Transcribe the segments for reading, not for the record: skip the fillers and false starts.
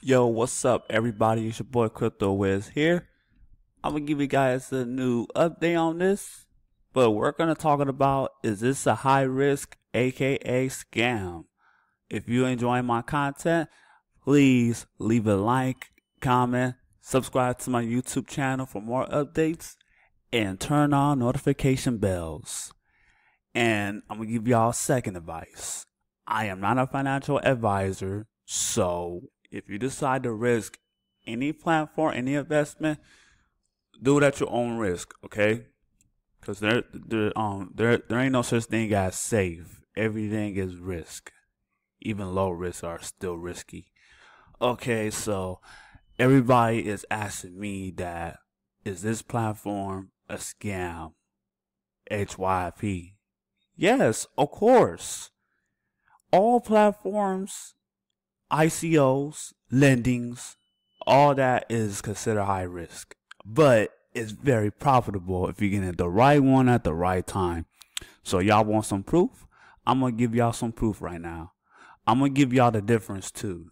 Yo, what's up, everybody? It's your boy Crypto Wiz here. I'm gonna give you guys a new update on this, but we're gonna talk about is this a high risk, aka scam? If you enjoy my content, please leave a like, comment, subscribe to my YouTube channel for more updates, and turn on notification bells. And I'm gonna give y'all second advice. I am not a financial advisor, so if you decide to risk any platform, any investment, do it at your own risk, okay? Because there ain't no such thing as safe. Everything is risk. Even low risks are still risky. Okay, so everybody is asking me that, is this platform a scam? HYP. Yes, of course. All platforms, ICOs, lendings, all that is considered high risk. But it's very profitable if you get the right one at the right time. So y'all want some proof? I'm going to give y'all some proof right now. I'm going to give y'all the difference too.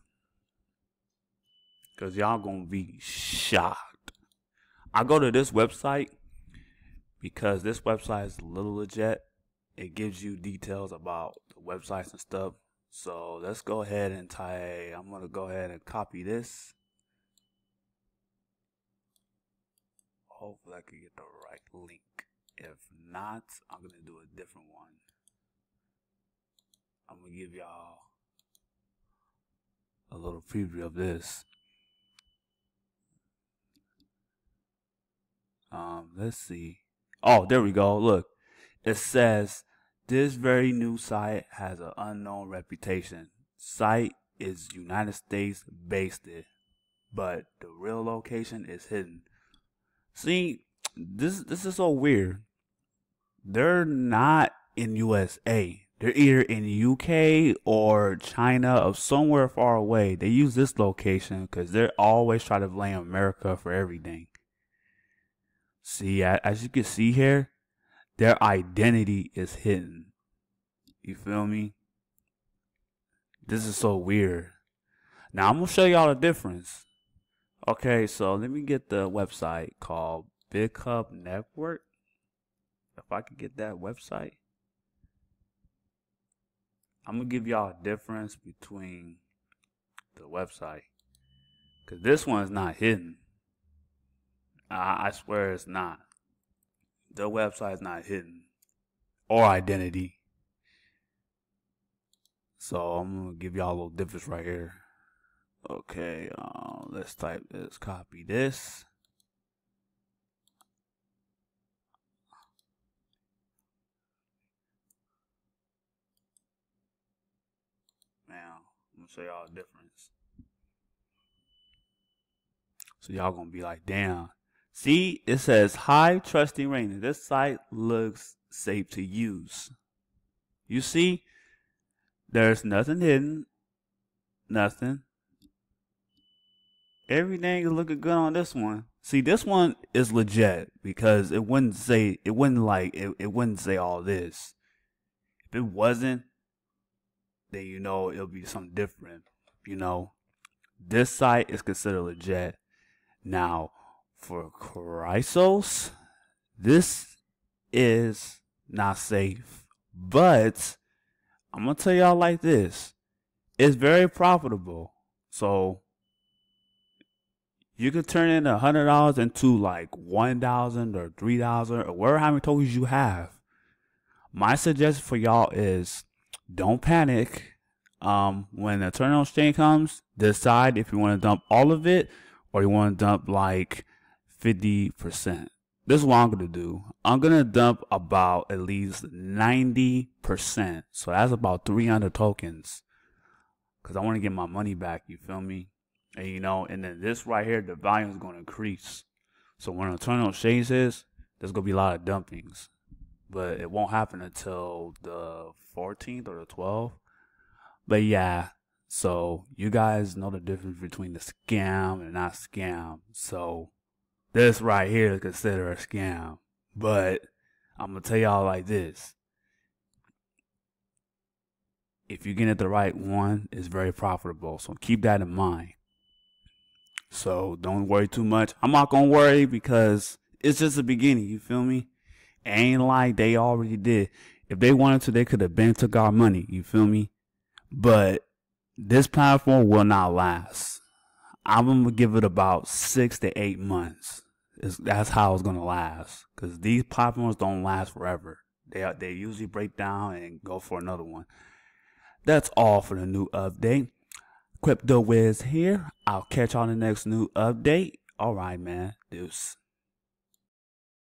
Because y'all going to be shocked. I go to this website because this website is a little legit. It gives you details about the websites and stuff. So let's go ahead and I'm going to go ahead and copy this. Hopefully I can get the right link. If not, I'm going to do a different one. I'm going to give y'all a little preview of this. Let's see. Oh, there we go. Look, it says this very new site has an unknown reputation. Site is United States based, but the real location is hidden. See, this is so weird. They're not in USA. They're either in UK or China or somewhere far away. They use this location because they're always trying to blame America for everything. See, as you can see here, their identity is hidden. You feel me? This is so weird. Now, I'm going to show y'all the difference. Okay, so let me get the website called Big Hub Network. If I could get that website. I'm going to give y'all a difference between the website. Because this one is not hidden. I swear it's not. The website is not hidden. Or identity. So I'm going to give y'all a little difference right here. Okay, let's type this, copy this. Now, I'm going to show y'all the difference. So y'all going to be like, damn. See, it says high trusting rating. This site looks safe to use. You see, there's nothing hidden. Nothing. Everything is looking good on this one. See, this one is legit because it wouldn't say all this. If it wasn't, then you know it'll be something different. You know, this site is considered legit. Now, for Chrysos, this is not safe. But I'm gonna tell y'all like this: it's very profitable. So you could turn in $100 into like 1,000 or 3,000 or whatever how many tokens you have. My suggestion for y'all is don't panic. When the turn on exchange comes, decide if you want to dump all of it or you want to dump like 50%. This is what I'm going to do. I'm going to dump about at least 90%. So that's about 300 tokens. Because I want to get my money back. You feel me? And you know, and then this right here, the volume is going to increase. So when the turn on exchange is, there's going to be a lot of dumpings. But it won't happen until the 14th or the 12th. But yeah, so you guys know the difference between the scam and not scam. So this right here is considered a scam. But I'm going to tell y'all like this. If you get it the right one, it's very profitable. So keep that in mind. So don't worry too much. I'm not gonna worry because it's just the beginning, you feel me? Ain't like they already did. If they wanted to, they could have been took our money, you feel me? But this platform will not last. I'm gonna give it about 6 to 8 months. That's how it's gonna last. Cause these platforms don't last forever. They usually break down and go for another one. That's all for the new update. Crypto Wiz here. I'll catch you on the next new update. Alright, man. Deuce.